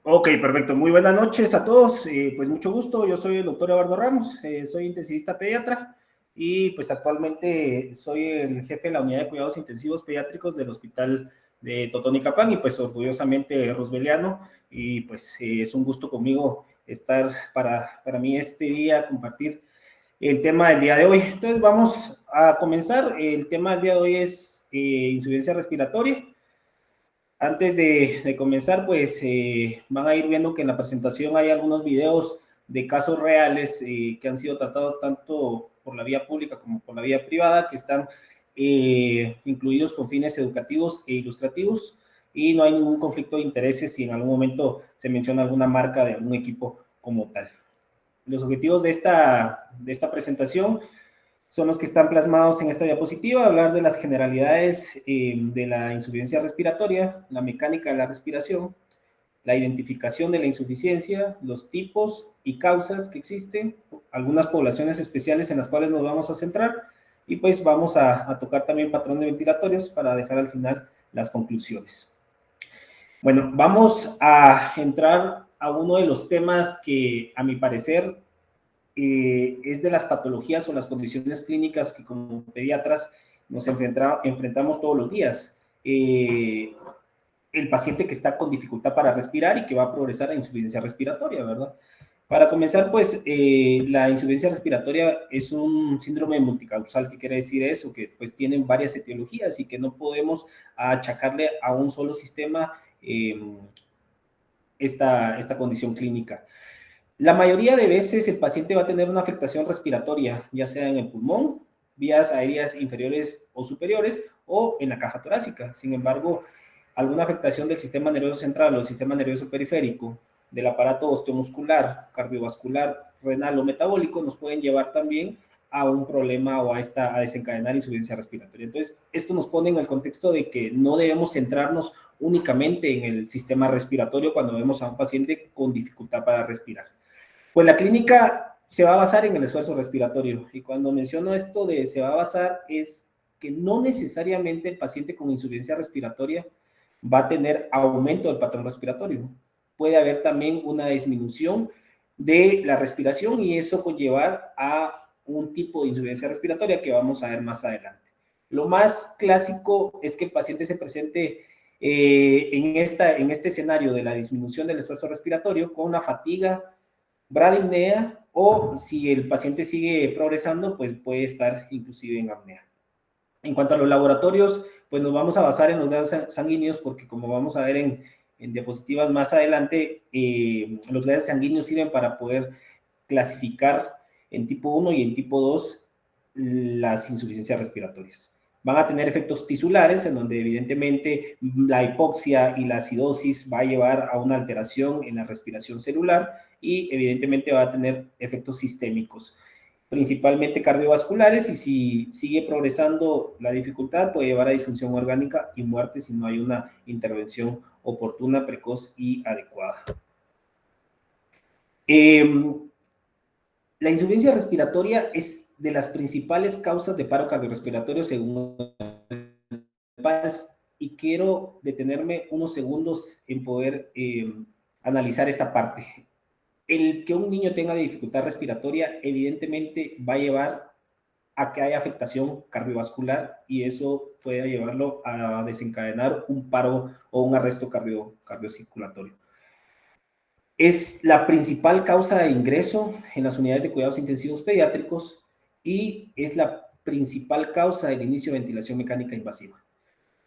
Ok, perfecto. Muy buenas noches a todos. Pues mucho gusto. Yo soy el doctor Eduardo Ramos, soy intensivista pediatra y pues actualmente soy el jefe de la unidad de cuidados intensivos pediátricos del Hospital de Totonicapán y pues orgullosamente rosbeliano y pues es un gusto conmigo estar para mí este día, compartir el tema del día de hoy. Entonces vamos a comenzar. El tema del día de hoy es insuficiencia respiratoria. Antes de comenzar, pues van a ir viendo que en la presentación hay algunos videos de casos reales que han sido tratados tanto por la vía pública como por la vía privada, que están incluidos con fines educativos e ilustrativos, y no hay ningún conflicto de intereses si en algún momento se menciona alguna marca de algún equipo como tal. Los objetivos de esta presentación son los que están plasmados en esta diapositiva, hablar de las generalidades de la insuficiencia respiratoria, la mecánica de la respiración, la identificación de la insuficiencia, los tipos y causas que existen, algunas poblaciones especiales en las cuales nos vamos a centrar, y pues vamos a tocar también patrones ventilatorios para dejar al final las conclusiones. Bueno, vamos a entrar a uno de los temas que a mi parecer es de las patologías o las condiciones clínicas que como pediatras nos enfrentamos todos los días. El paciente que está con dificultad para respirar y que va a progresar a insuficiencia respiratoria, ¿verdad? Para comenzar, pues la insuficiencia respiratoria es un síndrome multicausal. ¿Qué quiere decir eso? Que pues tienen varias etiologías y que no podemos achacarle a un solo sistema esta condición clínica. La mayoría de veces el paciente va a tener una afectación respiratoria, ya sea en el pulmón, vías aéreas inferiores o superiores, o en la caja torácica. Sin embargo, alguna afectación del sistema nervioso central o del sistema nervioso periférico, del aparato osteomuscular, cardiovascular, renal o metabólico, nos pueden llevar también a un problema o a desencadenar insuficiencia respiratoria. Entonces, esto nos pone en el contexto de que no debemos centrarnos únicamente en el sistema respiratorio cuando vemos a un paciente con dificultad para respirar. Pues la clínica se va a basar en el esfuerzo respiratorio. Y cuando menciono esto de se va a basar es que no necesariamente el paciente con insuficiencia respiratoria va a tener aumento del patrón respiratorio. Puede haber también una disminución de la respiración y eso conllevar a un tipo de insuficiencia respiratoria que vamos a ver más adelante. Lo más clásico es que el paciente se presente en este escenario de la disminución del esfuerzo respiratorio con una fatiga, bradipnea, o si el paciente sigue progresando, pues puede estar inclusive en apnea. En cuanto a los laboratorios, pues nos vamos a basar en los gases sanguíneos porque como vamos a ver en diapositivas más adelante, los gases sanguíneos sirven para poder clasificar en tipo 1 y en tipo 2 las insuficiencias respiratorias. Van a tener efectos tisulares, en donde evidentemente la hipoxia y la acidosis va a llevar a una alteración en la respiración celular y evidentemente va a tener efectos sistémicos, principalmente cardiovasculares, y si sigue progresando la dificultad puede llevar a disfunción orgánica y muerte si no hay una intervención oportuna, precoz y adecuada. La insuficiencia respiratoria es de las principales causas de paro cardiorrespiratorio según el PALS, y quiero detenerme unos segundos en poder analizar esta parte. El que un niño tenga dificultad respiratoria evidentemente va a llevar a que haya afectación cardiovascular y eso puede llevarlo a desencadenar un paro o un arresto cardiocirculatorio. Es la principal causa de ingreso en las unidades de cuidados intensivos pediátricos y es la principal causa del inicio de ventilación mecánica invasiva.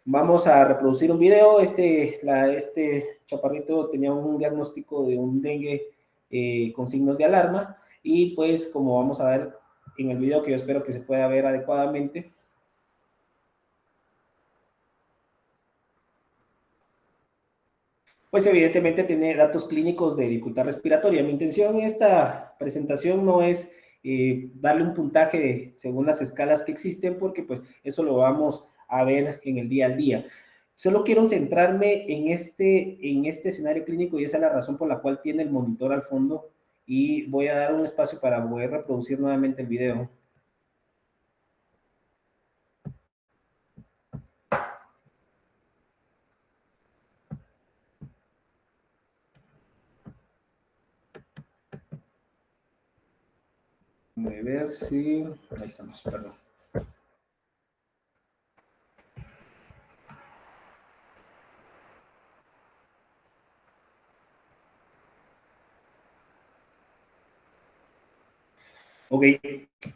Vamos a reproducir un video. Este chaparrito tenía un diagnóstico de un dengue con signos de alarma y pues como vamos a ver en el video, que yo espero que se pueda ver adecuadamente, pues evidentemente tiene datos clínicos de dificultad respiratoria. Mi intención en esta presentación no es darle un puntaje según las escalas que existen, porque pues eso lo vamos a ver en el día al día. Solo quiero centrarme en este escenario clínico y esa es la razón por la cual tiene el monitor al fondo y voy a dar un espacio para poder reproducir nuevamente el video. Déjenme ver si... Ahí estamos, perdón. Ok,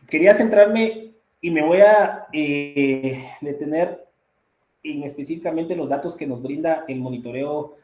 quería centrarme y me voy a detener en específicamente los datos que nos brinda el monitoreo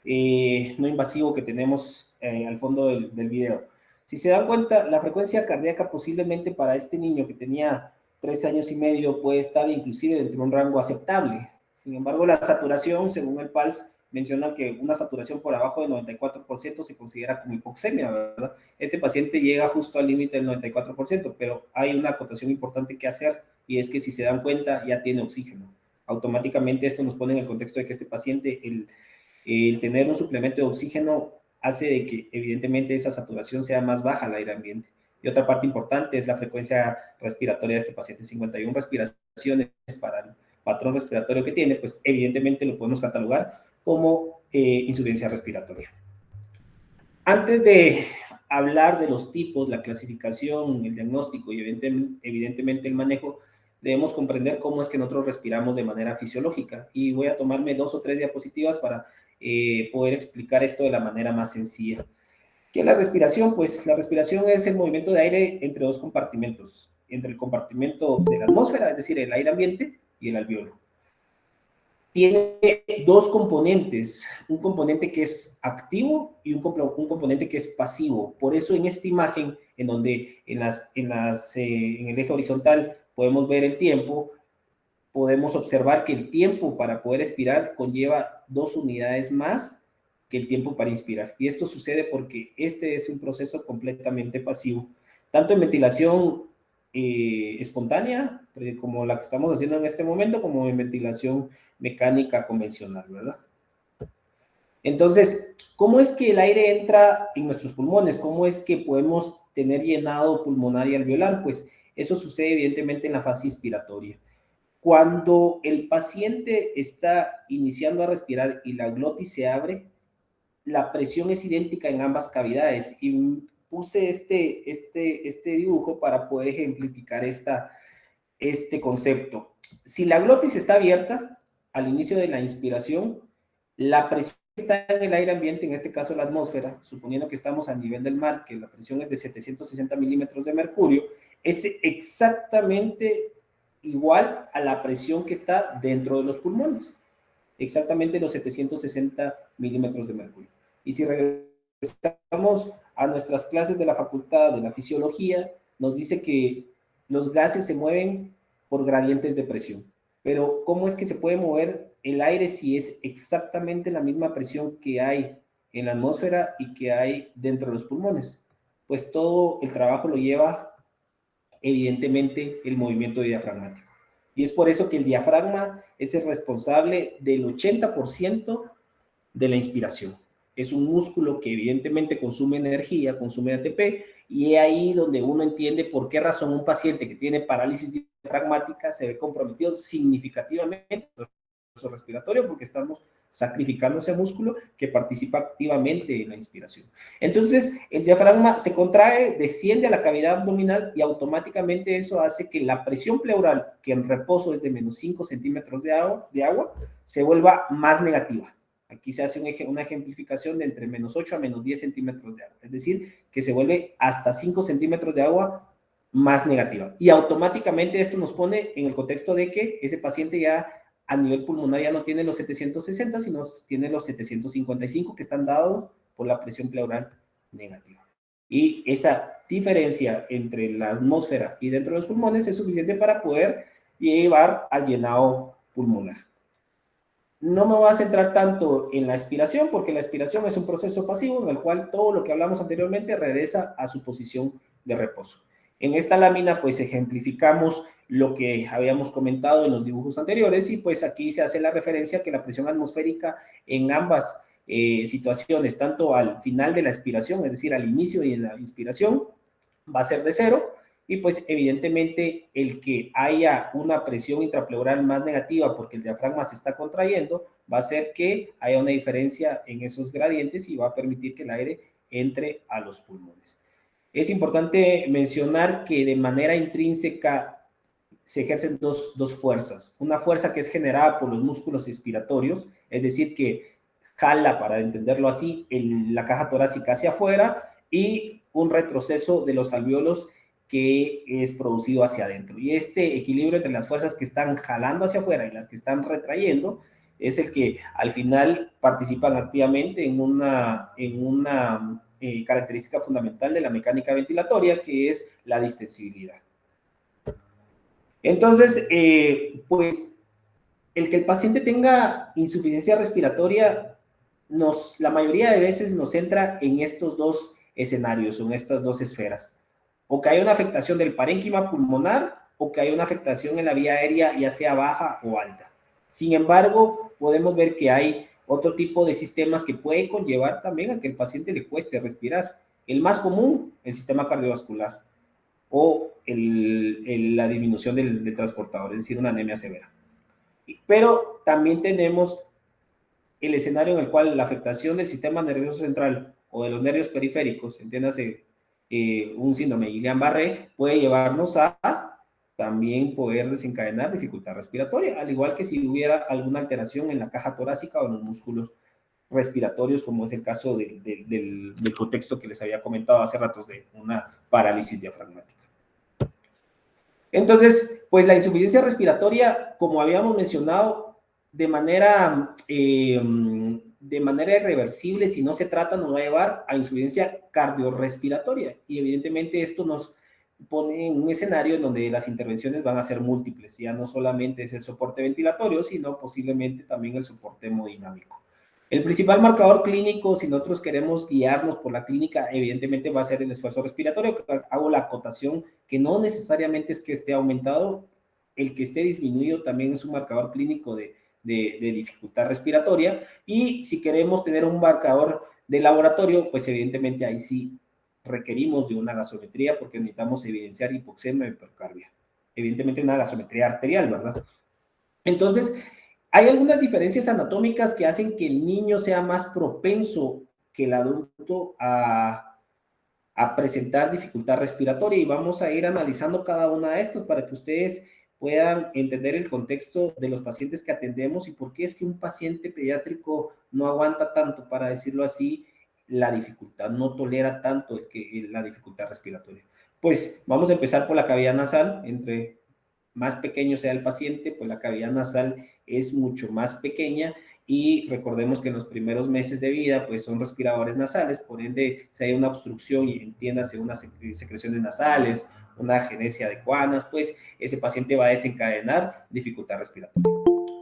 no invasivo que tenemos al fondo del video. Si se dan cuenta, la frecuencia cardíaca posiblemente para este niño que tenía 3 años y medio puede estar inclusive dentro de un rango aceptable. Sin embargo, la saturación, según el PALS, menciona que una saturación por abajo del 94% se considera como hipoxemia, ¿verdad? Este paciente llega justo al límite del 94%, pero hay una acotación importante que hacer y es que si se dan cuenta ya tiene oxígeno. Automáticamente esto nos pone en el contexto de que este paciente, el tener un suplemento de oxígeno hace de que evidentemente esa saturación sea más baja al aire ambiente. Y otra parte importante es la frecuencia respiratoria de este paciente, 51 respiraciones para el patrón respiratorio que tiene, pues evidentemente lo podemos catalogar como insuficiencia respiratoria. Antes de hablar de los tipos, la clasificación, el diagnóstico y evidentemente el manejo, debemos comprender cómo es que nosotros respiramos de manera fisiológica. Y voy a tomarme 2 o 3 diapositivas para poder explicar esto de la manera más sencilla. ¿Qué es la respiración? Pues la respiración es el movimiento de aire entre dos compartimentos, entre el compartimento de la atmósfera, es decir, el aire ambiente, y el alveolo. Tiene dos componentes, un componente que es activo y un componente que es pasivo. Por eso en esta imagen, en donde en el eje horizontal podemos ver el tiempo, podemos observar que el tiempo para poder expirar conlleva 2 unidades más que el tiempo para inspirar. Y esto sucede porque este es un proceso completamente pasivo. Tanto en ventilación espontánea, como la que estamos haciendo en este momento, como en ventilación mecánica convencional, ¿verdad? Entonces, ¿cómo es que el aire entra en nuestros pulmones? ¿Cómo es que podemos tener llenado pulmonar y alveolar? Pues eso sucede evidentemente en la fase inspiratoria. Cuando el paciente está iniciando a respirar y la glotis se abre, la presión es idéntica en ambas cavidades. Y puse este dibujo para poder ejemplificar este concepto. Si la glotis está abierta al inicio de la inspiración, la presión que está en el aire ambiente, en este caso la atmósfera, suponiendo que estamos a nivel del mar, que la presión es de 760 milímetros de mercurio, es exactamente igual a la presión que está dentro de los pulmones, exactamente los 760 milímetros de mercurio. Y si regresamos a nuestras clases de la facultad de la fisiología, nos dice que los gases se mueven por gradientes de presión. Pero ¿cómo es que se puede mover el aire si es exactamente la misma presión que hay en la atmósfera y que hay dentro de los pulmones? Pues todo el trabajo lo lleva evidentemente el movimiento diafragmático. Y es por eso que el diafragma es el responsable del 80% de la inspiración. Es un músculo que evidentemente consume energía, consume ATP, y es ahí donde uno entiende por qué razón un paciente que tiene parálisis diafragmática se ve comprometido significativamente su respiratorio, porque estamos sacrificando ese músculo que participa activamente en la inspiración. Entonces, el diafragma se contrae, desciende a la cavidad abdominal y automáticamente eso hace que la presión pleural, que en reposo es de menos 5 centímetros de agua, se vuelva más negativa. Aquí se hace una ejemplificación de entre menos 8 a menos 10 centímetros de agua. Es decir, que se vuelve hasta 5 centímetros de agua más negativa. Y automáticamente esto nos pone en el contexto de que ese paciente ya a nivel pulmonar ya no tiene los 760, sino tiene los 755 que están dados por la presión pleural negativa. Y esa diferencia entre la atmósfera y dentro de los pulmones es suficiente para poder llevar al llenado pulmonar. No me voy a centrar tanto en la expiración, porque la expiración es un proceso pasivo en el cual todo lo que hablamos anteriormente regresa a su posición de reposo. En esta lámina, pues, ejemplificamos lo que habíamos comentado en los dibujos anteriores y, pues, aquí se hace la referencia que la presión atmosférica en ambas situaciones, tanto al final de la expiración, es decir, al inicio y en la inspiración, va a ser de 0, y pues evidentemente el que haya una presión intrapleural más negativa porque el diafragma se está contrayendo, va a hacer que haya una diferencia en esos gradientes y va a permitir que el aire entre a los pulmones. Es importante mencionar que de manera intrínseca se ejercen dos fuerzas. Una fuerza que es generada por los músculos expiratorios, es decir, que jala, para entenderlo así, la caja torácica hacia afuera, y un retroceso de los alvéolos que es producido hacia adentro. Y este equilibrio entre las fuerzas que están jalando hacia afuera y las que están retrayendo es el que al final participan activamente en una característica fundamental de la mecánica ventilatoria, que es la distensibilidad. Entonces, pues, el que el paciente tenga insuficiencia respiratoria, la mayoría de veces nos centra en estos dos escenarios, en estas dos esferas. O que hay una afectación del parénquima pulmonar, o que hay una afectación en la vía aérea, ya sea baja o alta. Sin embargo, podemos ver que hay otro tipo de sistemas que puede conllevar también a que el paciente le cueste respirar. El más común, el sistema cardiovascular, o la disminución del transportador, es decir, una anemia severa. Pero también tenemos el escenario en el cual la afectación del sistema nervioso central o de los nervios periféricos, entiéndase, un síndrome de Guillain-Barré, puede llevarnos a también poder desencadenar dificultad respiratoria, al igual que si hubiera alguna alteración en la caja torácica o en los músculos respiratorios, como es el caso del contexto que les había comentado hace ratos de una parálisis diafragmática. Entonces, pues la insuficiencia respiratoria, como habíamos mencionado, de manera irreversible, si no se trata, nos va a llevar a insuficiencia cardiorrespiratoria. Y evidentemente esto nos pone en un escenario en donde las intervenciones van a ser múltiples. Ya no solamente es el soporte ventilatorio, sino posiblemente también el soporte hemodinámico. El principal marcador clínico, si nosotros queremos guiarnos por la clínica, evidentemente va a ser el esfuerzo respiratorio. Hago la acotación que no necesariamente es que esté aumentado, el que esté disminuido también es un marcador clínico de dificultad respiratoria. Y si queremos tener un marcador de laboratorio, pues evidentemente ahí sí requerimos de una gasometría porque necesitamos evidenciar hipoxemia y hipercarbia. Evidentemente una gasometría arterial, ¿verdad? Entonces, hay algunas diferencias anatómicas que hacen que el niño sea más propenso que el adulto a presentar dificultad respiratoria, y vamos a ir analizando cada una de estas para que ustedes puedan entender el contexto de los pacientes que atendemos y por qué es que un paciente pediátrico no aguanta tanto, para decirlo así, la dificultad, no tolera tanto la dificultad respiratoria. Pues vamos a empezar por la cavidad nasal. Entre más pequeño sea el paciente, pues la cavidad nasal es mucho más pequeña, y recordemos que en los primeros meses de vida, pues son respiradores nasales, por ende, si hay una obstrucción y entiéndase unas secreciones nasales, una agenesia de Coanas, pues ese paciente va a desencadenar dificultad respiratoria.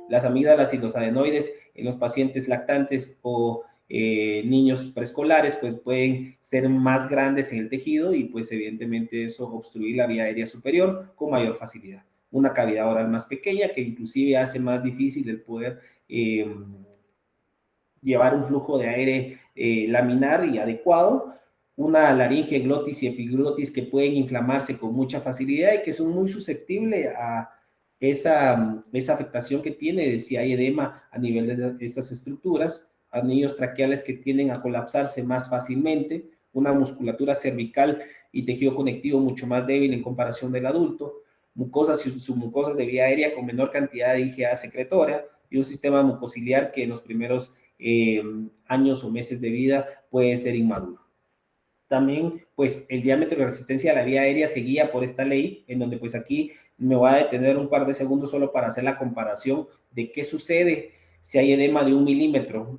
Las amígdalas y los adenoides en los pacientes lactantes o niños preescolares, pues pueden ser más grandes en el tejido y pues evidentemente eso obstruir la vía aérea superior con mayor facilidad. Una cavidad oral más pequeña que inclusive hace más difícil el poder llevar un flujo de aire laminar y adecuado. Una laringe, glotis y epiglotis que pueden inflamarse con mucha facilidad y que son muy susceptibles a esa afectación que tiene de si hay edema a nivel de estas estructuras. Anillos traqueales que tienden a colapsarse más fácilmente. Una musculatura cervical y tejido conectivo mucho más débil en comparación del adulto. Mucosas y submucosas de vía aérea con menor cantidad de IgA secretora, y un sistema mucociliar que en los primeros años o meses de vida puede ser inmaduro. También, pues, el diámetro de resistencia a la vía aérea se guía por esta ley, en donde, pues, aquí me voy a detener un par de segundos solo para hacer la comparación de qué sucede si hay edema de 1 milímetro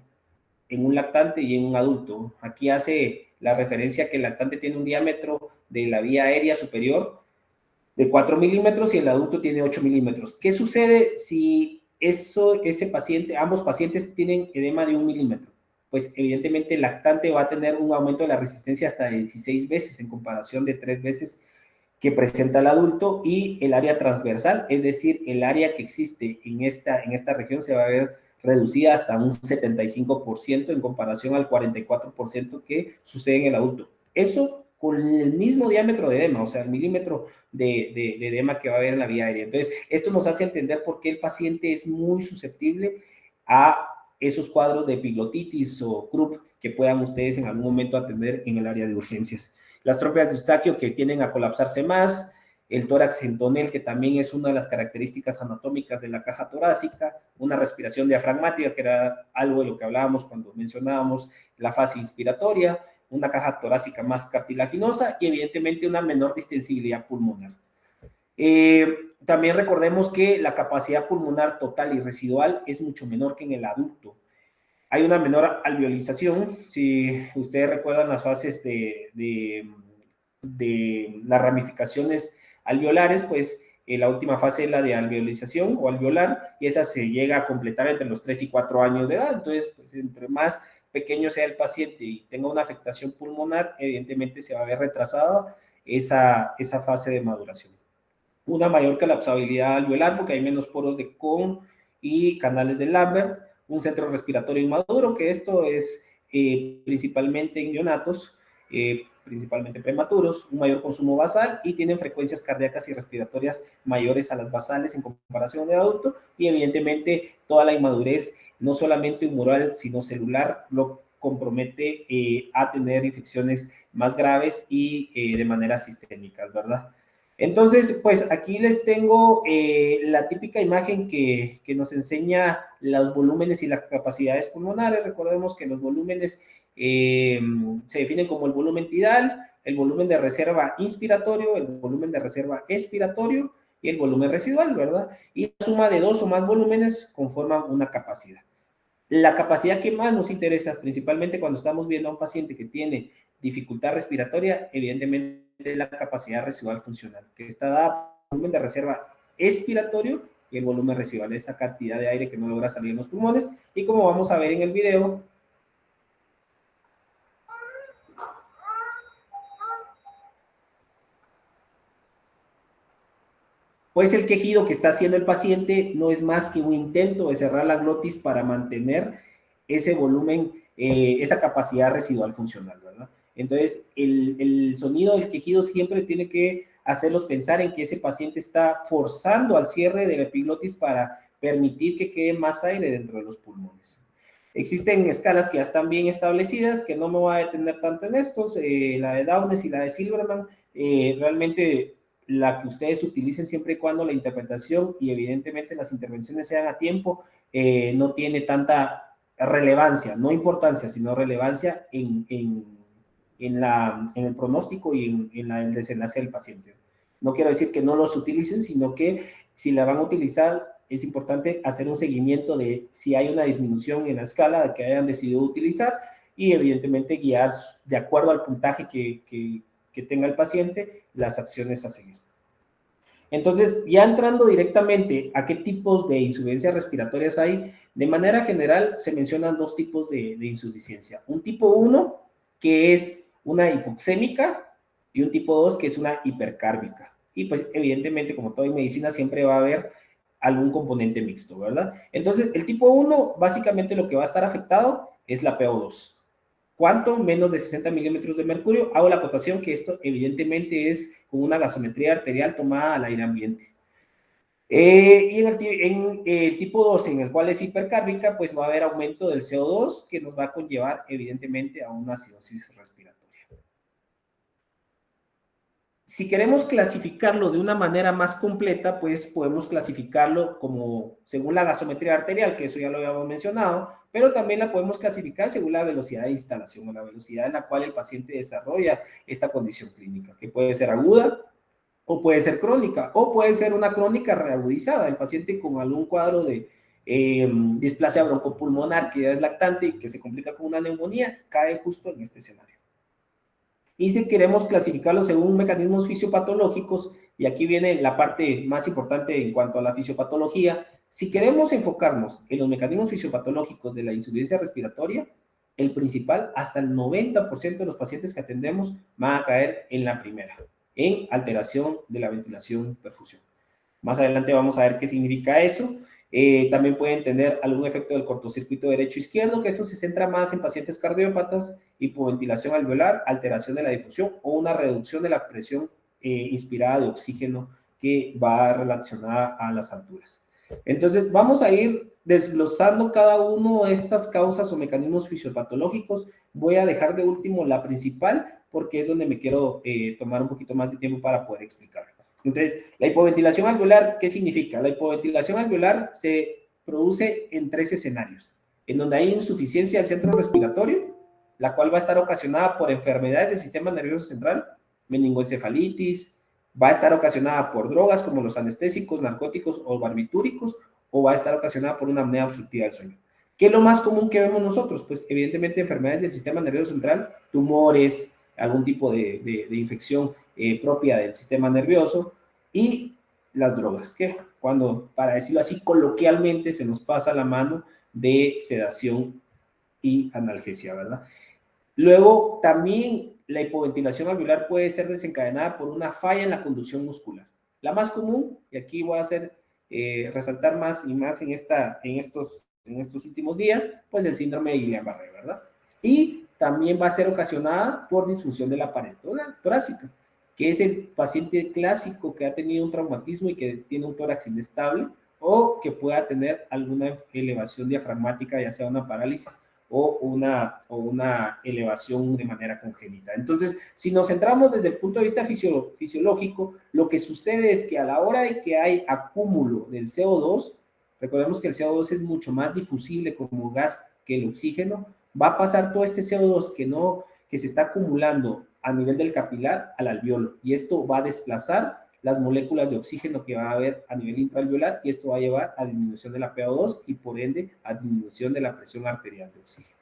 en un lactante y en un adulto. Aquí hace la referencia que el lactante tiene un diámetro de la vía aérea superior de 4 milímetros y el adulto tiene 8 milímetros. ¿Qué sucede si ambos pacientes tienen edema de 1 milímetro? Pues evidentemente el lactante va a tener un aumento de la resistencia hasta de 16 veces en comparación de 3 veces que presenta el adulto, y el área transversal, es decir, el área que existe en esta región, se va a ver reducida hasta un 75% en comparación al 44% que sucede en el adulto. Eso con el mismo diámetro de edema, o sea, el milímetro de edema que va a haber en la vía aérea. Entonces, esto nos hace entender por qué el paciente es muy susceptible a esos cuadros de epiglotitis o CRUP que puedan ustedes en algún momento atender en el área de urgencias. las trompas de Eustaquio que tienden a colapsarse más, el tórax en tonel, que también es una de las características anatómicas de la caja torácica, una respiración diafragmática, que era algo de lo que hablábamos cuando mencionábamos la fase inspiratoria, una caja torácica más cartilaginosa y evidentemente una menor distensibilidad pulmonar. También recordemos que la capacidad pulmonar total y residual es mucho menor que en el adulto. Hay una menor alveolización, si ustedes recuerdan las fases de las ramificaciones alveolares, pues la última fase es la de alveolización o alveolar, y esa se llega a completar entre los 3 y 4 años de edad. Entonces, pues, entre más pequeño sea el paciente y tenga una afectación pulmonar, evidentemente se va a ver retrasada esa fase de maduración. Una mayor colapsabilidad alveolar porque hay menos poros de Kohn y canales de Lambert, un centro respiratorio inmaduro, que esto es principalmente en neonatos, principalmente prematuros, un mayor consumo basal y tienen frecuencias cardíacas y respiratorias mayores a las basales en comparación de adulto, y evidentemente toda la inmadurez, no solamente humoral, sino celular, lo compromete a tener infecciones más graves y de manera sistémica, ¿verdad? Entonces, pues aquí les tengo la típica imagen que nos enseña los volúmenes y las capacidades pulmonares. Recordemos que los volúmenes se definen como el volumen tidal, el volumen de reserva inspiratorio, el volumen de reserva expiratorio y el volumen residual, ¿verdad? Y la suma de dos o más volúmenes conforman una capacidad. La capacidad que más nos interesa, principalmente cuando estamos viendo a un paciente que tiene dificultad respiratoria, evidentemente la capacidad residual funcional, que está dada por el volumen de reserva expiratorio y el volumen residual, esa cantidad de aire que no logra salir en los pulmones. Y como vamos a ver en el video, pues el quejido que está haciendo el paciente no es más que un intento de cerrar la glotis para mantener ese volumen, esa capacidad residual funcional, ¿verdad? Entonces, el sonido del quejido siempre tiene que hacerlos pensar en que ese paciente está forzando al cierre de la epiglotis para permitir que quede más aire dentro de los pulmones. Existen escalas que ya están bien establecidas, que no me voy a detener tanto en estos, la de Downes y la de Silverman, realmente la que ustedes utilicen siempre y cuando la interpretación y evidentemente las intervenciones sean a tiempo, no tiene tanta relevancia, no importancia, sino relevancia en el pronóstico y en el desenlace del paciente. No quiero decir que no los utilicen, sino que si la van a utilizar, es importante hacer un seguimiento de si hay una disminución en la escala de que hayan decidido utilizar y evidentemente guiar de acuerdo al puntaje que tenga el paciente las acciones a seguir. Entonces, ya entrando directamente a qué tipos de insuficiencias respiratorias hay, de manera general se mencionan dos tipos de insuficiencia. Un tipo 1, que es una hipoxémica, y un tipo 2, que es una hipercárbica. Y pues evidentemente, como todo en medicina, siempre va a haber algún componente mixto, ¿verdad? Entonces, el tipo 1, básicamente lo que va a estar afectado es la PO2. ¿Cuánto? Menos de 60 milímetros de mercurio. Hago la acotación que esto evidentemente es con una gasometría arterial tomada al aire ambiente. Y en el tipo 2, en el cual es hipercárbica, pues va a haber aumento del CO2 que nos va a conllevar evidentemente a una acidosis respiratoria. Si queremos clasificarlo de una manera más completa, pues podemos clasificarlo como según la gasometría arterial, que eso ya lo habíamos mencionado, pero también la podemos clasificar según la velocidad de instalación o la velocidad en la cual el paciente desarrolla esta condición clínica, que puede ser aguda o puede ser crónica, o puede ser una crónica reagudizada, el paciente con algún cuadro de displasia broncopulmonar que ya es lactante y que se complica con una neumonía, cae justo en este escenario. Y si queremos clasificarlo según mecanismos fisiopatológicos, y aquí viene la parte más importante en cuanto a la fisiopatología, si queremos enfocarnos en los mecanismos fisiopatológicos de la insuficiencia respiratoria, el principal, hasta el 90% de los pacientes que atendemos van a caer en la primera, en alteración de la ventilación-perfusión. Más adelante vamos a ver qué significa eso. También pueden tener algún efecto del cortocircuito derecho-izquierdo, que esto se centra más en pacientes cardiópatas, hipoventilación alveolar, alteración de la difusión o una reducción de la presión inspirada de oxígeno que va relacionada a las alturas. Entonces, vamos a ir desglosando cada uno de estas causas o mecanismos fisiopatológicos. Voy a dejar de último la principal porque es donde me quiero tomar un poquito más de tiempo para poder explicarlo. Entonces, la hipoventilación alveolar, ¿qué significa? La hipoventilación alveolar se produce en 3 escenarios, en donde hay insuficiencia del centro respiratorio, la cual va a estar ocasionada por enfermedades del sistema nervioso central, meningoencefalitis, va a estar ocasionada por drogas como los anestésicos, narcóticos o barbitúricos, o va a estar ocasionada por una apnea obstructiva del sueño. ¿Qué es lo más común que vemos nosotros? Pues evidentemente enfermedades del sistema nervioso central, tumores, algún tipo de infección propia del sistema nervioso y las drogas, que cuando, para decirlo así coloquialmente, se nos pasa la mano de sedación y analgesia, ¿verdad? Luego, también la hipoventilación alveolar puede ser desencadenada por una falla en la conducción muscular. La más común, y aquí voy a hacer resaltar más y más en estos últimos días, pues el síndrome de Guillain-Barré, ¿verdad? Y también va a ser ocasionada por disfunción de la pared torácica, que es el paciente clásico que ha tenido un traumatismo y que tiene un tórax inestable o que pueda tener alguna elevación diafragmática, ya sea una parálisis o una elevación de manera congénita. Entonces, si nos centramos desde el punto de vista fisiológico, lo que sucede es que a la hora de que hay acúmulo del CO2, recordemos que el CO2 es mucho más difusible como gas que el oxígeno, va a pasar todo este CO2 que se está acumulando a nivel del capilar al alveolo, y esto va a desplazar las moléculas de oxígeno que va a haber a nivel intraalveolar, y esto va a llevar a disminución de la PO2 y por ende a disminución de la presión arterial de oxígeno.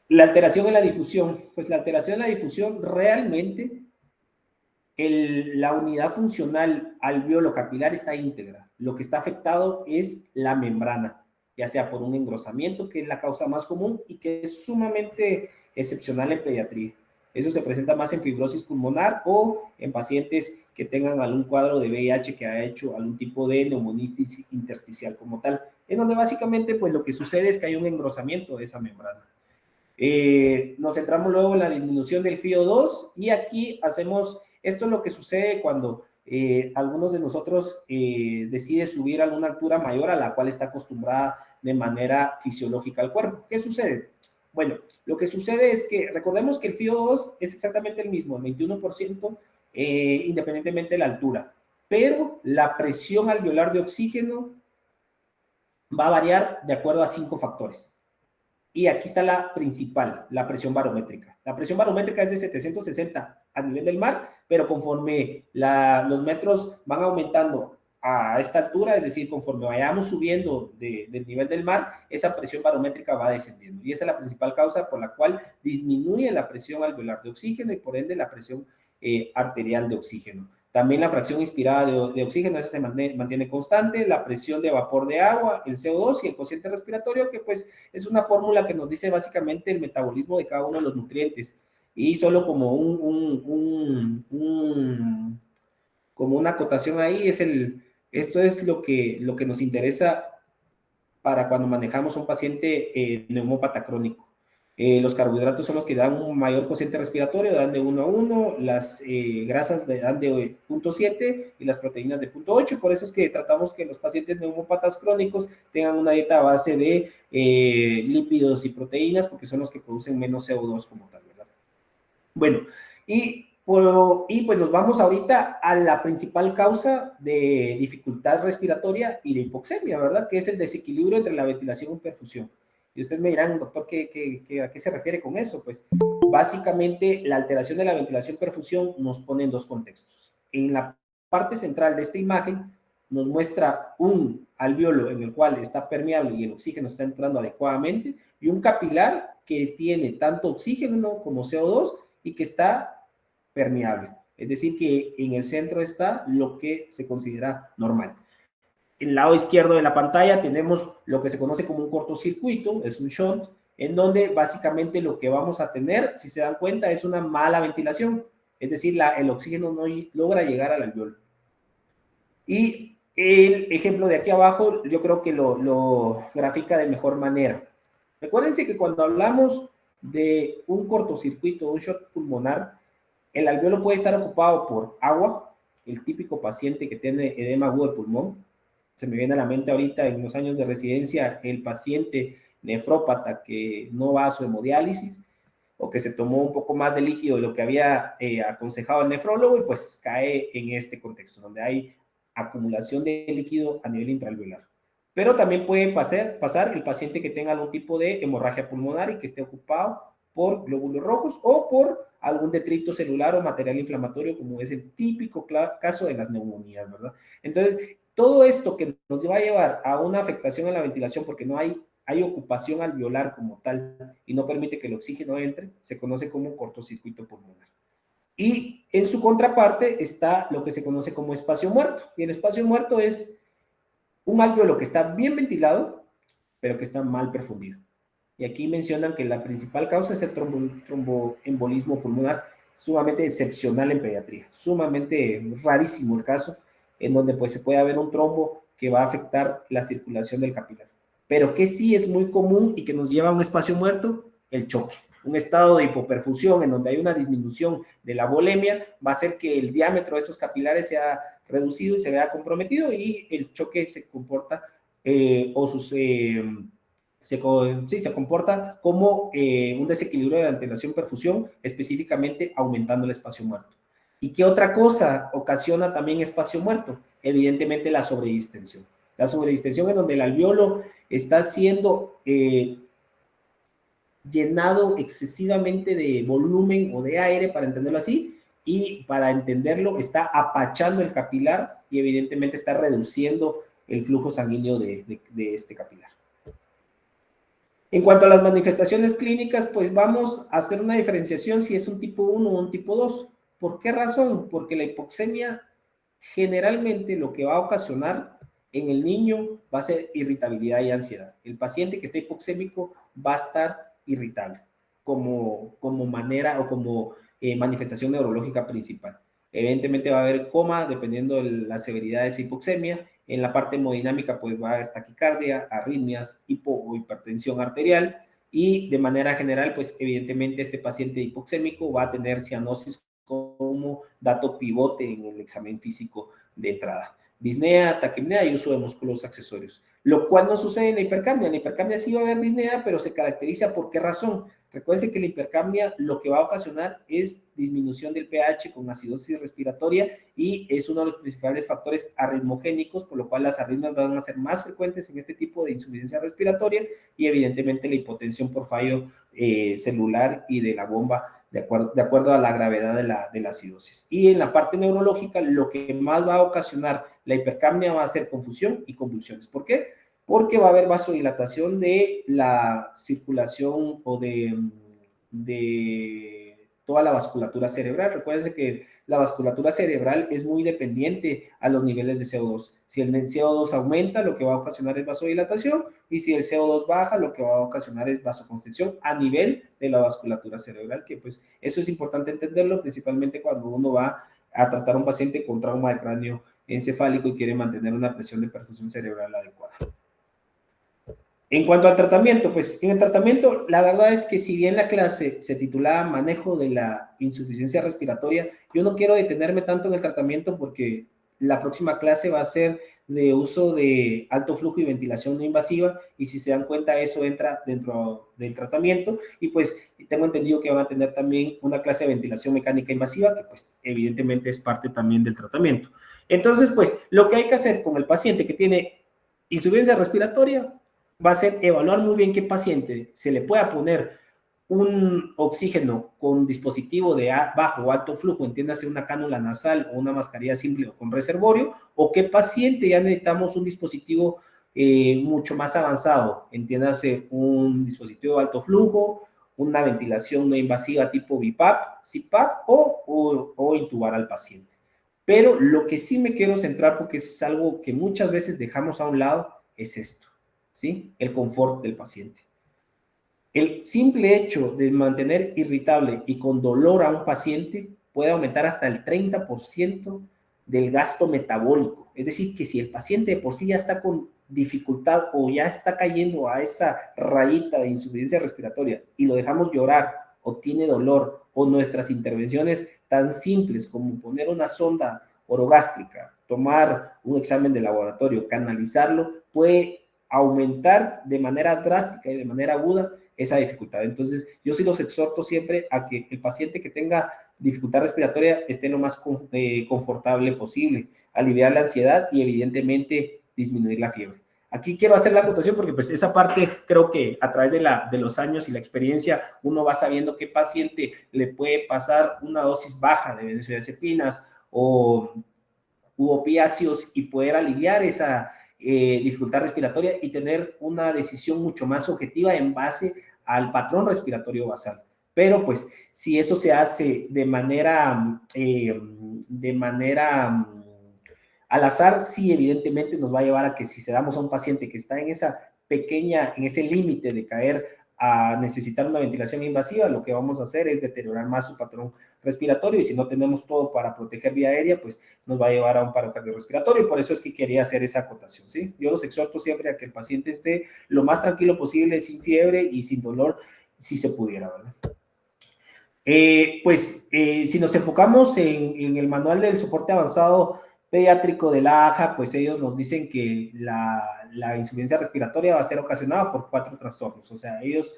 La alteración en la difusión, pues la alteración en la difusión realmente la unidad funcional alveolo capilar está íntegra. Lo que está afectado es la membrana, ya sea por un engrosamiento, que es la causa más común y que es sumamente excepcional en pediatría. Eso se presenta más en fibrosis pulmonar o en pacientes que tengan algún cuadro de VIH que ha hecho algún tipo de neumonitis intersticial como tal, en donde básicamente pues lo que sucede es que hay un engrosamiento de esa membrana. Nos centramos luego en la disminución del FiO2 y aquí hacemos, esto es lo que sucede cuando algunos de nosotros decide subir a alguna altura mayor a la cual está acostumbrada de manera fisiológica al cuerpo. ¿Qué sucede? Bueno, lo que sucede es que recordemos que el FiO2 es exactamente el mismo, el 21%, independientemente de la altura, pero la presión alveolar de oxígeno va a variar de acuerdo a 5 factores. Y aquí está la principal, la presión barométrica. La presión barométrica es de 760 a nivel del mar, pero conforme los metros van aumentando a esta altura, es decir, conforme vayamos subiendo del nivel del mar, esa presión barométrica va descendiendo. Y esa es la principal causa por la cual disminuye la presión alveolar de oxígeno y por ende la presión arterial de oxígeno. También la fracción inspirada de oxígeno, esa se mantiene constante, la presión de vapor de agua, el CO2 y el cociente respiratorio, que pues es una fórmula que nos dice básicamente el metabolismo de cada uno de los nutrientes. Y solo como como una acotación ahí, esto es lo que nos interesa para cuando manejamos a un paciente neumópata crónico. Los carbohidratos son los que dan un mayor cociente respiratorio, dan de 1 a 1, las grasas dan de 0.7 y las proteínas de 0.8, por eso es que tratamos que los pacientes neumópatas crónicos tengan una dieta a base de lípidos y proteínas, porque son los que producen menos CO2 como tal, ¿verdad? Bueno, y pues nos vamos ahorita a la principal causa de dificultad respiratoria y de hipoxemia, ¿verdad? Que es el desequilibrio entre la ventilación y perfusión. Y ustedes me dirán, doctor, ¿a qué se refiere con eso? Pues básicamente la alteración de la ventilación-perfusión nos pone en dos contextos. En la parte central de esta imagen nos muestra un alveolo en el cual está permeable y el oxígeno está entrando adecuadamente, y un capilar que tiene tanto oxígeno como CO2 y que está permeable. Es decir, que en el centro está lo que se considera normal. En el lado izquierdo de la pantalla tenemos lo que se conoce como un cortocircuito, es un shunt, en donde básicamente lo que vamos a tener, si se dan cuenta, es una mala ventilación. Es decir, el oxígeno no logra llegar al alveolo. Y el ejemplo de aquí abajo yo creo que lo grafica de mejor manera. Recuérdense que cuando hablamos de un cortocircuito, un shock pulmonar, el alveolo puede estar ocupado por agua, el típico paciente que tiene edema agudo del pulmón. Se me viene a la mente ahorita en los años de residencia el paciente nefrópata que no va a su hemodiálisis o que se tomó un poco más de líquido de lo que había aconsejado el nefrólogo y pues cae en este contexto donde hay acumulación de líquido a nivel intraalveolar. Pero también puede pasar el paciente que tenga algún tipo de hemorragia pulmonar y que esté ocupado por glóbulos rojos o por algún detrito celular o material inflamatorio, como es el típico caso de las neumonías, ¿verdad? Entonces, todo esto que nos va a llevar a una afectación en la ventilación porque no hay ocupación alveolar como tal y no permite que el oxígeno entre, se conoce como cortocircuito pulmonar. Y en su contraparte está lo que se conoce como espacio muerto. Y el espacio muerto es un alveolo que está bien ventilado, pero que está mal perfundido. Y aquí mencionan que la principal causa es el tromboembolismo pulmonar, sumamente excepcional en pediatría, sumamente rarísimo el caso, en donde pues se puede haber un trombo que va a afectar la circulación del capilar. Pero que sí es muy común y que nos lleva a un espacio muerto, el choque. Un estado de hipoperfusión en donde hay una disminución de la volemia va a hacer que el diámetro de estos capilares sea reducido y se vea comprometido y el choque se comporta se comporta como un desequilibrio de la ventilación-perfusión, específicamente aumentando el espacio muerto. ¿Y qué otra cosa ocasiona también espacio muerto? Evidentemente la sobredistensión. La sobredistensión en donde el alveolo está siendo llenado excesivamente de volumen o de aire, para entenderlo así, y para entenderlo está apachando el capilar y evidentemente está reduciendo el flujo sanguíneo de este capilar. En cuanto a las manifestaciones clínicas, pues vamos a hacer una diferenciación si es un tipo 1 o un tipo 2. ¿Por qué razón? Porque la hipoxemia generalmente lo que va a ocasionar en el niño va a ser irritabilidad y ansiedad. El paciente que está hipoxémico va a estar irritable como manera o como manifestación neurológica principal. Evidentemente va a haber coma dependiendo de la severidad de esa hipoxemia. En la parte hemodinámica pues va a haber taquicardia, arritmias, o hipertensión arterial y de manera general pues evidentemente este paciente hipoxémico va a tener cianosis como dato pivote en el examen físico de entrada. Disnea, taquipnea y uso de músculos accesorios. Lo cual no sucede en la hipercapnia. En la hipercapnia sí va a haber disnea, pero se caracteriza ¿por qué razón? Recuerden que la hipercapnia lo que va a ocasionar es disminución del pH con acidosis respiratoria y es uno de los principales factores arritmogénicos, por lo cual las arritmias van a ser más frecuentes en este tipo de insuficiencia respiratoria y evidentemente la hipotensión por fallo celular y de la bomba de acuerdo a la gravedad de la acidosis. Y en la parte neurológica, lo que más va a ocasionar la hipercapnia va a ser confusión y convulsiones. ¿Por qué? Porque va a haber vasodilatación de la circulación o de toda la vasculatura cerebral. Recuérdense que la vasculatura cerebral es muy dependiente a los niveles de CO2. Si el CO2 aumenta, lo que va a ocasionar es vasodilatación, y si el CO2 baja, lo que va a ocasionar es vasoconstricción a nivel de la vasculatura cerebral, que pues eso es importante entenderlo, principalmente cuando uno va a tratar a un paciente con trauma de cráneo encefálico y quiere mantener una presión de perfusión cerebral adecuada. En cuanto al tratamiento, pues en el tratamiento, la verdad es que si bien la clase se titulaba manejo de la insuficiencia respiratoria, yo no quiero detenerme tanto en el tratamiento porque la próxima clase va a ser de uso de alto flujo y ventilación no invasiva, y si se dan cuenta eso entra dentro del tratamiento, y pues tengo entendido que van a tener también una clase de ventilación mecánica invasiva, que pues evidentemente es parte también del tratamiento. Entonces, pues lo que hay que hacer con el paciente que tiene insuficiencia respiratoria va a ser evaluar muy bien qué paciente se le pueda poner un oxígeno con dispositivo de bajo o alto flujo, entiéndase una cánula nasal o una mascarilla simple o con reservorio, o qué paciente ya necesitamos un dispositivo mucho más avanzado, entiéndase un dispositivo de alto flujo, una ventilación no invasiva tipo BiPAP, CPAP o intubar al paciente. Pero lo que sí me quiero centrar, porque es algo que muchas veces dejamos a un lado, es esto, ¿sí? El confort del paciente. El simple hecho de mantener irritable y con dolor a un paciente puede aumentar hasta el 30% del gasto metabólico. Es decir, que si el paciente de por sí ya está con dificultad o ya está cayendo a esa rayita de insuficiencia respiratoria y lo dejamos llorar o tiene dolor, o nuestras intervenciones tan simples como poner una sonda orogástrica, tomar un examen de laboratorio, canalizarlo, puede aumentar de manera drástica y de manera aguda esa dificultad. Entonces, yo sí los exhorto siempre a que el paciente que tenga dificultad respiratoria esté lo más confortable posible, aliviar la ansiedad y evidentemente disminuir la fiebre. Aquí quiero hacer la acotación porque pues esa parte creo que a través de los años y la experiencia uno va sabiendo qué paciente le puede pasar una dosis baja de benzodiazepinas o u opiáceos y poder aliviar esa dificultad respiratoria y tener una decisión mucho más objetiva en base al patrón respiratorio basal. Pero pues si eso se hace de manera al azar, sí evidentemente nos va a llevar a que si se damos a un paciente que está en esa pequeña, en ese límite de caer a necesitar una ventilación invasiva, lo que vamos a hacer es deteriorar más su patrón respiratorio y si no tenemos todo para proteger vía aérea, pues nos va a llevar a un paro cardiorrespiratorio y por eso es que quería hacer esa acotación, ¿sí? Yo los exhorto siempre a que el paciente esté lo más tranquilo posible, sin fiebre y sin dolor, si se pudiera, ¿verdad? Si nos enfocamos en el manual del soporte avanzado pediátrico de la AJA, pues ellos nos dicen que la insuficiencia respiratoria va a ser ocasionada por 4 trastornos. O sea, ellos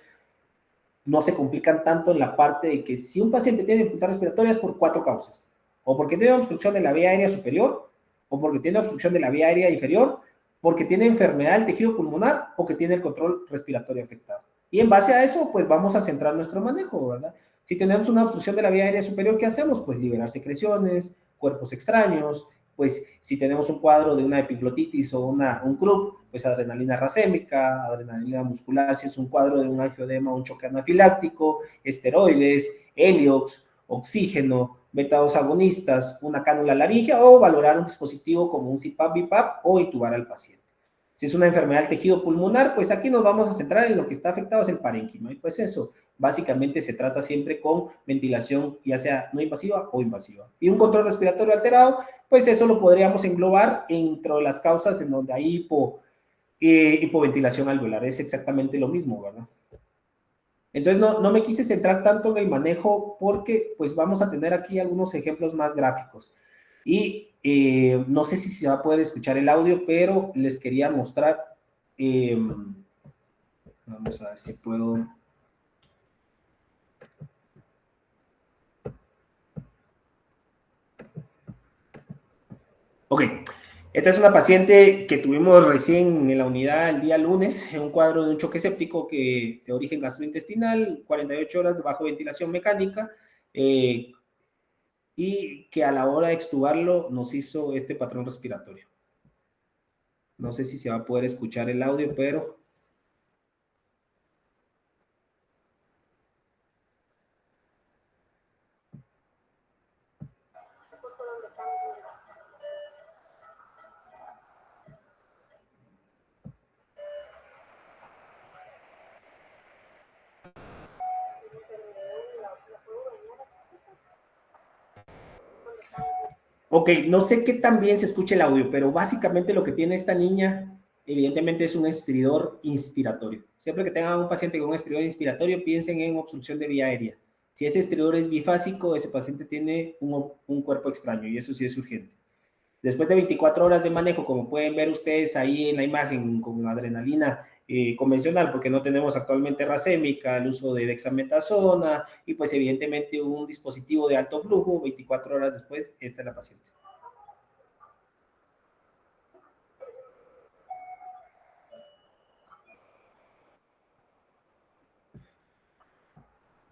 no se complican tanto en la parte de que si un paciente tiene dificultad respiratoria es por 4 causas. O porque tiene obstrucción de la vía aérea superior, o porque tiene obstrucción de la vía aérea inferior, porque tiene enfermedad del tejido pulmonar o que tiene el control respiratorio afectado. Y en base a eso, pues vamos a centrar nuestro manejo, ¿verdad? Si tenemos una obstrucción de la vía aérea superior, ¿qué hacemos? Pues liberar secreciones, cuerpos extraños, pues si tenemos un cuadro de una epiglotitis o un CRUP, pues adrenalina racémica, adrenalina muscular, si es un cuadro de un angioedema o un choque anafiláctico, esteroides, heliox, oxígeno, beta-2 agonistas, una cánula laringea o valorar un dispositivo como un CPAP, BiPAP o intubar al paciente. Si es una enfermedad del tejido pulmonar, pues aquí nos vamos a centrar en lo que está afectado es el parénquima. Y pues eso, básicamente se trata siempre con ventilación, ya sea no invasiva o invasiva. Y un control respiratorio alterado, pues eso lo podríamos englobar entre las causas en donde hay hipoventilación alveolar. Es exactamente lo mismo, ¿verdad? Entonces no me quise centrar tanto en el manejo porque pues vamos a tener aquí algunos ejemplos más gráficos. Y no sé si se va a poder escuchar el audio, pero les quería mostrar. Vamos a ver si puedo. Ok, esta es una paciente que tuvimos recién en la unidad el día lunes, en un cuadro de un choque séptico de origen gastrointestinal, 48 horas de bajo ventilación mecánica, y que a la hora de extubarlo nos hizo este patrón respiratorio. No sé si se va a poder escuchar el audio, pero... Ok, no sé qué tan bien se escucha el audio, pero básicamente lo que tiene esta niña, evidentemente, es un estridor inspiratorio. Siempre que tengan un paciente con un estridor inspiratorio, piensen en obstrucción de vía aérea. Si ese estridor es bifásico, ese paciente tiene un cuerpo extraño y eso sí es urgente. Después de 24 horas de manejo, como pueden ver ustedes ahí en la imagen con adrenalina convencional, porque no tenemos actualmente racémica, el uso de dexametasona y pues evidentemente un dispositivo de alto flujo, 24 horas después, esta es la paciente.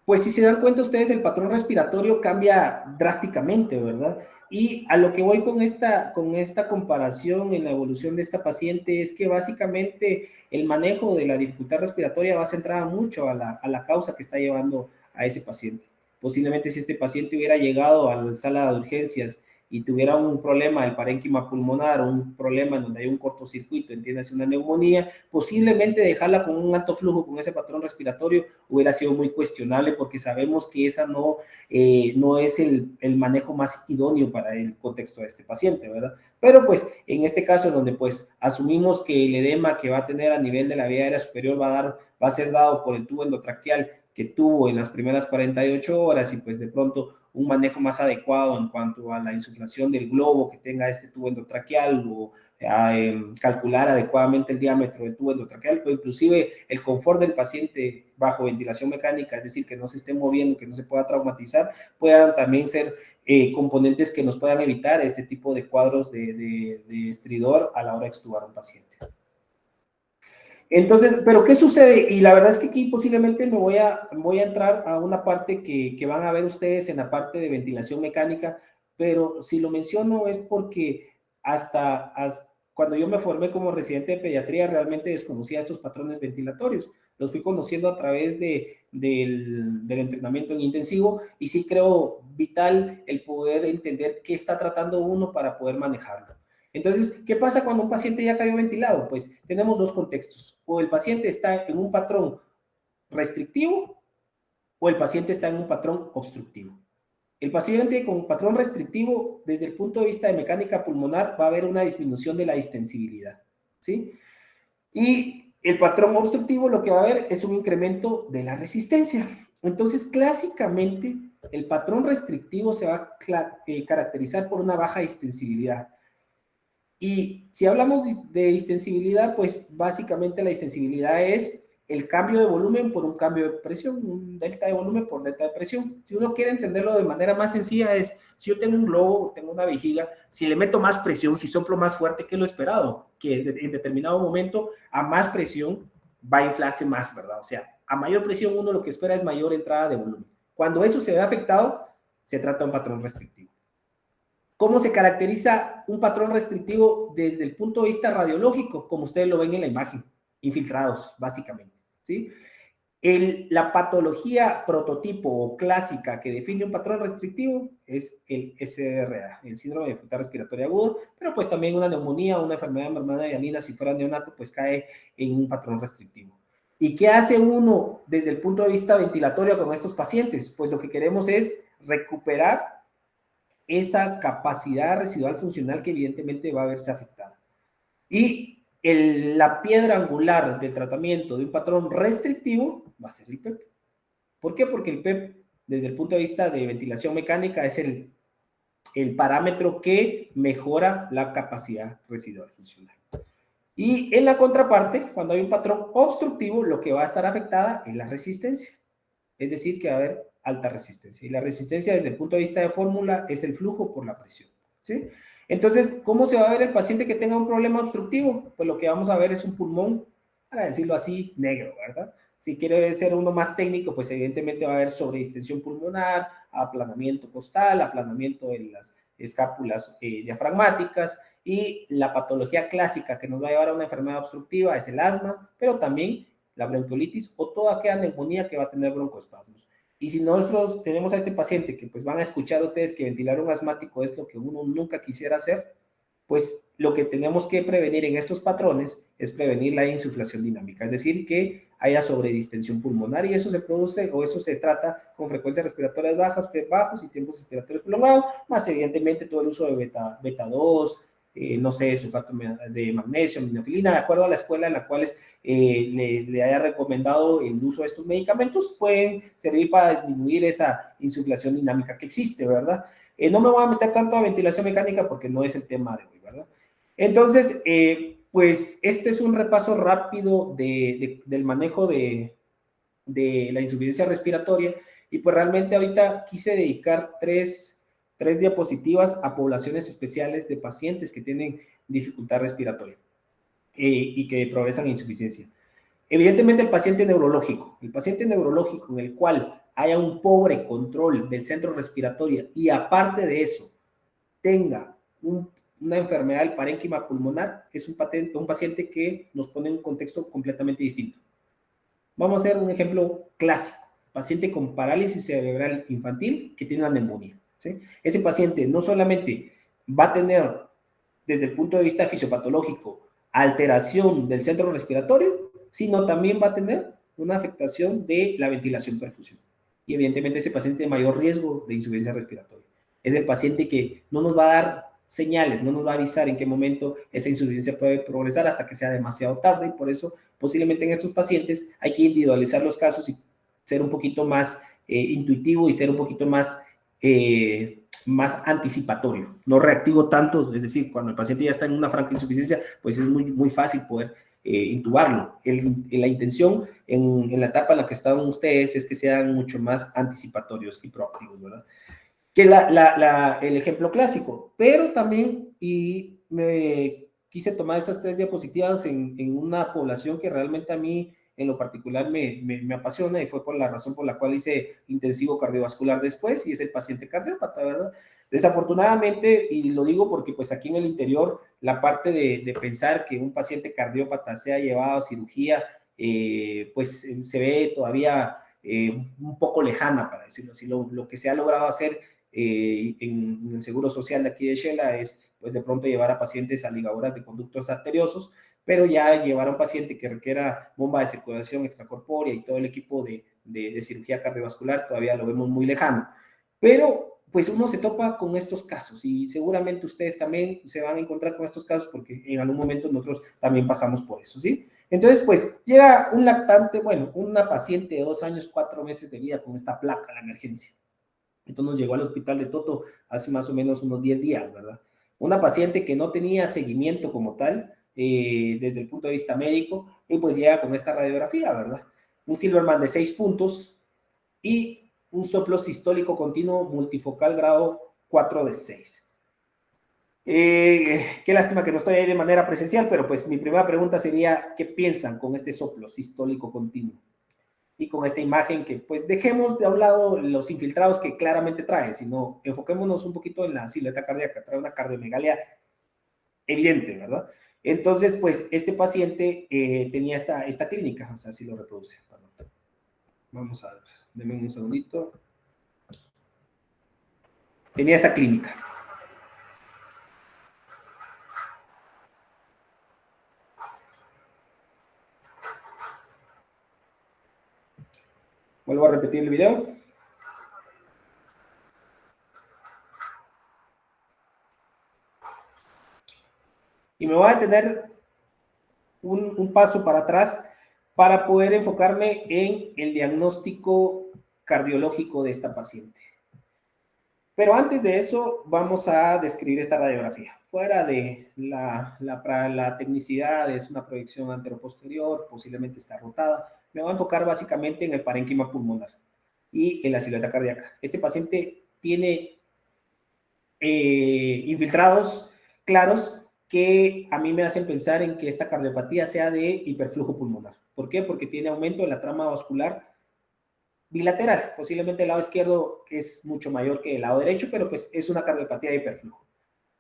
Pues si se dan cuenta ustedes, el patrón respiratorio cambia drásticamente, ¿verdad? Y a lo que voy con esta comparación en la evolución de esta paciente es que básicamente el manejo de la dificultad respiratoria va centrada mucho a la causa que está llevando a ese paciente. Posiblemente si este paciente hubiera llegado a la sala de urgencias y tuviera un problema del parénquima pulmonar o un problema en donde hay un cortocircuito, entiéndase una neumonía, posiblemente dejarla con un alto flujo, con ese patrón respiratorio, hubiera sido muy cuestionable porque sabemos que esa no es el manejo más idóneo para el contexto de este paciente, ¿verdad? Pero pues en este caso en donde pues asumimos que el edema que va a tener a nivel de la vía aérea superior va a ser dado por el tubo endotraqueal que tuvo en las primeras 48 horas y pues de pronto un manejo más adecuado en cuanto a la insuflación del globo que tenga este tubo endotraqueal o calcular adecuadamente el diámetro del tubo endotraqueal o inclusive el confort del paciente bajo ventilación mecánica, es decir, que no se esté moviendo, que no se pueda traumatizar, puedan también ser componentes que nos puedan evitar este tipo de cuadros de estridor a la hora de extubar a un paciente. Entonces, ¿pero qué sucede? Y la verdad es que aquí posiblemente me voy a entrar a una parte que van a ver ustedes en la parte de ventilación mecánica, pero si lo menciono es porque hasta cuando yo me formé como residente de pediatría realmente desconocía estos patrones ventilatorios. Los fui conociendo a través del entrenamiento en intensivo y sí creo vital el poder entender qué está tratando uno para poder manejarlo. Entonces, ¿qué pasa cuando un paciente ya cayó ventilado? Pues tenemos dos contextos. O el paciente está en un patrón restrictivo o el paciente está en un patrón obstructivo. El paciente con un patrón restrictivo, desde el punto de vista de mecánica pulmonar, va a haber una disminución de la distensibilidad, ¿sí? Y el patrón obstructivo lo que va a haber es un incremento de la resistencia. Entonces, clásicamente, el patrón restrictivo se va a caracterizar por una baja distensibilidad. Y si hablamos de distensibilidad, pues básicamente la distensibilidad es el cambio de volumen por un cambio de presión, un delta de volumen por delta de presión. Si uno quiere entenderlo de manera más sencilla es, si yo tengo un globo, tengo una vejiga, si le meto más presión, si soplo más fuerte que lo esperado, que en determinado momento a más presión va a inflarse más, ¿verdad? O sea, a mayor presión uno lo que espera es mayor entrada de volumen. Cuando eso se ve afectado, se trata de un patrón restrictivo. ¿Cómo se caracteriza un patrón restrictivo desde el punto de vista radiológico? Como ustedes lo ven en la imagen, infiltrados, básicamente, ¿sí? La patología prototipo o clásica que define un patrón restrictivo es el SRA, el síndrome de dificultad respiratoria aguda, pero pues también una neumonía, una enfermedad de membrana dianina, si fuera neonato, pues cae en un patrón restrictivo. ¿Y qué hace uno desde el punto de vista ventilatorio con estos pacientes? Pues lo que queremos es recuperar esa capacidad residual funcional que evidentemente va a verse afectada. Y la piedra angular del tratamiento de un patrón restrictivo va a ser el PEP. ¿Por qué? Porque el PEP, desde el punto de vista de ventilación mecánica, es el parámetro que mejora la capacidad residual funcional. Y en la contraparte, cuando hay un patrón obstructivo, lo que va a estar afectada es la resistencia. Es decir, que va a haber alta resistencia. Y la resistencia desde el punto de vista de fórmula es el flujo por la presión, ¿sí? Entonces, ¿cómo se va a ver el paciente que tenga un problema obstructivo? Pues lo que vamos a ver es un pulmón, para decirlo así, negro, ¿verdad? Si quiere ser uno más técnico, pues evidentemente va a haber sobredistensión pulmonar, aplanamiento costal, aplanamiento de las escápulas diafragmáticas, y la patología clásica que nos va a llevar a una enfermedad obstructiva es el asma, pero también la bronquiolitis o toda aquella neumonía que va a tener broncoespasmos. Y si nosotros tenemos a este paciente que pues van a escuchar ustedes que ventilar un asmático es lo que uno nunca quisiera hacer, pues lo que tenemos que prevenir en estos patrones es prevenir la insuflación dinámica, es decir, que haya sobredistensión pulmonar y eso se produce o eso se trata con frecuencias respiratorias bajas, PEP bajos y tiempos respiratorios prolongados, más evidentemente todo el uso de beta 2, no sé, sulfato de magnesio, aminofilina, de acuerdo a la escuela en la cual le haya recomendado el uso de estos medicamentos, pueden servir para disminuir esa insuflación dinámica que existe, ¿verdad? No me voy a meter tanto a ventilación mecánica porque no es el tema de hoy, ¿verdad? Entonces, pues este es un repaso rápido del manejo de la insuficiencia respiratoria y pues realmente ahorita quise dedicar tres diapositivas a poblaciones especiales de pacientes que tienen dificultad respiratoria y que progresan en insuficiencia. Evidentemente el paciente neurológico en el cual haya un pobre control del centro respiratorio y aparte de eso tenga una enfermedad del parénquima pulmonar, es un paciente que nos pone en un contexto completamente distinto. Vamos a hacer un ejemplo clásico. Paciente con parálisis cerebral infantil que tiene una neumonía, ¿sí? Ese paciente no solamente va a tener, desde el punto de vista fisiopatológico, alteración del centro respiratorio, sino también va a tener una afectación de la ventilación perfusión. Y evidentemente ese paciente tiene mayor riesgo de insuficiencia respiratoria. Es el paciente que no nos va a dar señales, no nos va a avisar en qué momento esa insuficiencia puede progresar hasta que sea demasiado tarde y por eso posiblemente en estos pacientes hay que individualizar los casos y ser un poquito más intuitivo y ser un poquito más anticipatorio, no reactivo tanto, es decir, cuando el paciente ya está en una franca insuficiencia, pues es muy fácil poder intubarlo. La intención en la etapa en la que están ustedes es que sean mucho más anticipatorios y proactivos, ¿verdad? Que el ejemplo clásico, pero también, y me quise tomar estas 3 diapositivas en una población que realmente a mí en lo particular me apasiona, y fue por la razón por la cual hice intensivo cardiovascular después, y es el paciente cardiópata, ¿verdad? Desafortunadamente, y lo digo porque pues aquí en el interior, la parte de pensar que un paciente cardiópata sea llevado a cirugía, pues se ve todavía un poco lejana, para decirlo así. Lo que se ha logrado hacer en el Seguro Social de aquí de Shela es, pues de pronto llevar a pacientes a ligaduras de conductos arteriosos, pero ya llevar a un paciente que requiera bomba de circulación extracorpórea y todo el equipo de cirugía cardiovascular todavía lo vemos muy lejano. Pero pues uno se topa con estos casos y seguramente ustedes también se van a encontrar con estos casos porque en algún momento nosotros también pasamos por eso, ¿sí? Entonces, pues llega un lactante, bueno, una paciente de 2 años, 4 meses de vida con esta placa a la emergencia. Entonces nos llegó al hospital de Toto hace más o menos unos 10 días, ¿verdad? Una paciente que no tenía seguimiento como tal, desde el punto de vista médico, y pues llega con esta radiografía, ¿verdad? Un Silverman de 6 puntos y un soplo sistólico continuo multifocal grado 4 de 6. Qué lástima que no estoy ahí de manera presencial, pero pues mi primera pregunta sería, ¿qué piensan con este soplo sistólico continuo? Y con esta imagen que pues dejemos de un lado los infiltrados que claramente trae, sino enfoquémonos un poquito en la silueta cardíaca, trae una cardiomegalia evidente, ¿verdad? Entonces, pues este paciente tenía esta clínica, o sea, si lo reproduce, perdón. Vamos a ver, denme un segundito. Tenía esta clínica. Vuelvo a repetir el video. Y me voy a detener un paso para atrás para poder enfocarme en el diagnóstico cardiológico de esta paciente. Pero antes de eso, vamos a describir esta radiografía. Fuera de la tecnicidad, es una proyección anteroposterior, posiblemente está rotada. Me voy a enfocar básicamente en el parénquima pulmonar y en la silueta cardíaca. Este paciente tiene infiltrados claros que a mí me hacen pensar en que esta cardiopatía sea de hiperflujo pulmonar. ¿Por qué? Porque tiene aumento en la trama vascular bilateral. Posiblemente el lado izquierdo es mucho mayor que el lado derecho, pero pues es una cardiopatía de hiperflujo.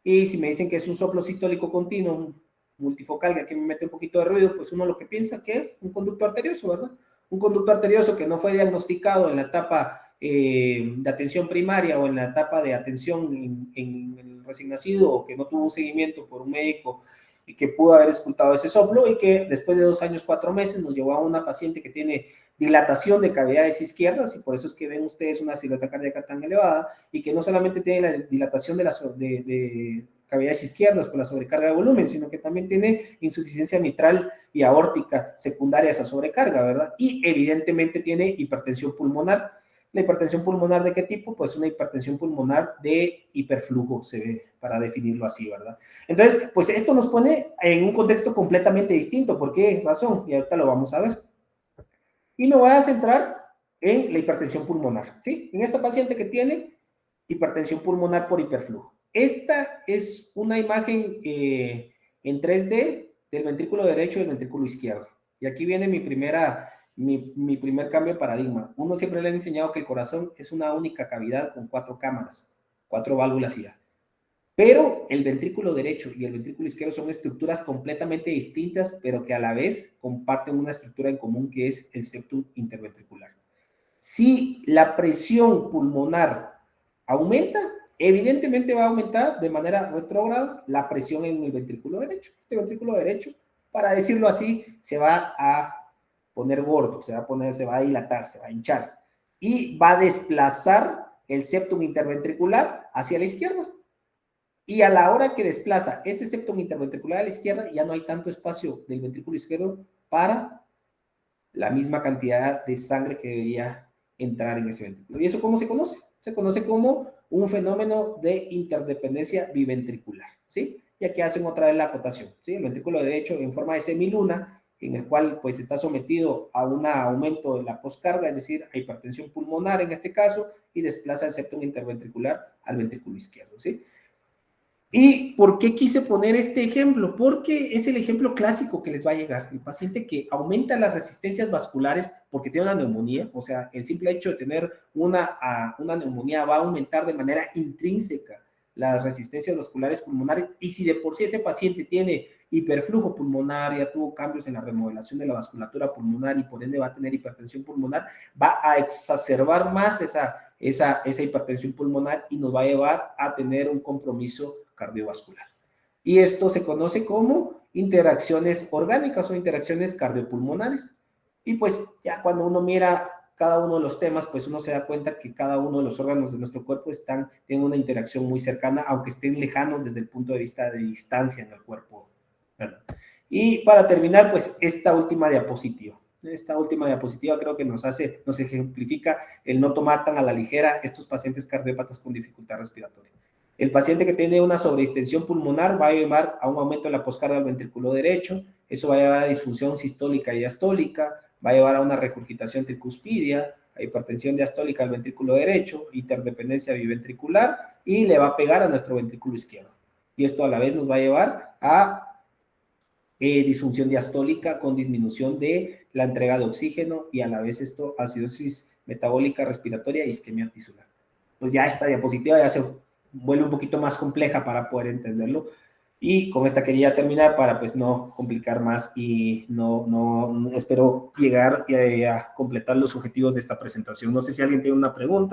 Y si me dicen que es un soplo sistólico continuo multifocal, que aquí me mete un poquito de ruido, pues uno lo que piensa que es un conducto arterioso, ¿verdad? Un conducto arterioso que no fue diagnosticado en la etapa de atención primaria o en la etapa de atención en el recién nacido, o que no tuvo un seguimiento por un médico y que pudo haber escultado ese soplo, y que después de 2 años, 4 meses nos llevó a una paciente que tiene dilatación de cavidades izquierdas, y por eso es que ven ustedes una silueta cardíaca tan elevada, y que no solamente tiene la dilatación de cavidades izquierdas por la sobrecarga de volumen, sino que también tiene insuficiencia mitral y aórtica secundaria a esa sobrecarga, ¿verdad? Y evidentemente tiene hipertensión pulmonar. ¿La hipertensión pulmonar de qué tipo? Pues una hipertensión pulmonar de hiperflujo, se ve, para definirlo así, ¿verdad? Entonces, pues esto nos pone en un contexto completamente distinto. ¿Por qué razón? Y ahorita lo vamos a ver. Y me voy a centrar en la hipertensión pulmonar, ¿sí? En esta paciente que tiene hipertensión pulmonar por hiperflujo. Esta es una imagen en 3D del ventrículo derecho y del ventrículo izquierdo. Y aquí viene mi primer cambio de paradigma. Uno siempre le ha enseñado que el corazón es una única cavidad con 4 cámaras, 4 válvulas y ya. Pero el ventrículo derecho y el ventrículo izquierdo son estructuras completamente distintas, pero que a la vez comparten una estructura en común, que es el septum interventricular. Si la presión pulmonar aumenta, evidentemente va a aumentar de manera retrógrada la presión en el ventrículo derecho. Este ventrículo derecho, para decirlo así, se va a poner gordo, se va a dilatar, se va a hinchar, y va a desplazar el septum interventricular hacia la izquierda. Y a la hora que desplaza este septum interventricular a la izquierda, ya no hay tanto espacio del ventrículo izquierdo para la misma cantidad de sangre que debería entrar en ese ventrículo. ¿Y eso cómo se conoce? Se conoce como un fenómeno de interdependencia biventricular, ¿sí? Y aquí hacen otra vez la acotación, ¿sí? El ventrículo derecho en forma de semiluna, en el cual pues está sometido a un aumento de la poscarga, es decir, a hipertensión pulmonar en este caso, y desplaza el septum interventricular al ventrículo izquierdo, ¿sí? ¿Y por qué quise poner este ejemplo? Porque es el ejemplo clásico que les va a llegar. El paciente que aumenta las resistencias vasculares porque tiene una neumonía, o sea, el simple hecho de tener una neumonía va a aumentar de manera intrínseca las resistencias vasculares pulmonares, y si de por sí ese paciente tiene hiperflujo pulmonar, ya tuvo cambios en la remodelación de la vasculatura pulmonar y por ende va a tener hipertensión pulmonar, va a exacerbar más esa hipertensión pulmonar y nos va a llevar a tener un compromiso cardiovascular. Y esto se conoce como interacciones orgánicas o interacciones cardiopulmonares. Y pues ya cuando uno mira cada uno de los temas, pues uno se da cuenta que cada uno de los órganos de nuestro cuerpo tienen una interacción muy cercana, aunque estén lejanos desde el punto de vista de distancia en el cuerpo, ¿verdad? Y para terminar, pues esta última diapositiva. Esta última diapositiva creo que nos ejemplifica el no tomar tan a la ligera estos pacientes cardiópatas con dificultad respiratoria. El paciente que tiene una sobredistensión pulmonar va a llevar a un aumento de la poscarga del ventrículo derecho, eso va a llevar a disfunción sistólica y diastólica, va a llevar a una regurgitación tricuspidia, a hipertensión diastólica del ventrículo derecho, interdependencia biventricular, y le va a pegar a nuestro ventrículo izquierdo. Y esto a la vez nos va a llevar a disfunción diastólica con disminución de la entrega de oxígeno y a la vez esto acidosis metabólica respiratoria y isquemia tisular. Pues ya esta diapositiva ya se vuelve un poquito más compleja para poder entenderlo, y con esta quería terminar para pues no complicar más y no espero llegar a completar los objetivos de esta presentación. No sé si alguien tiene una pregunta.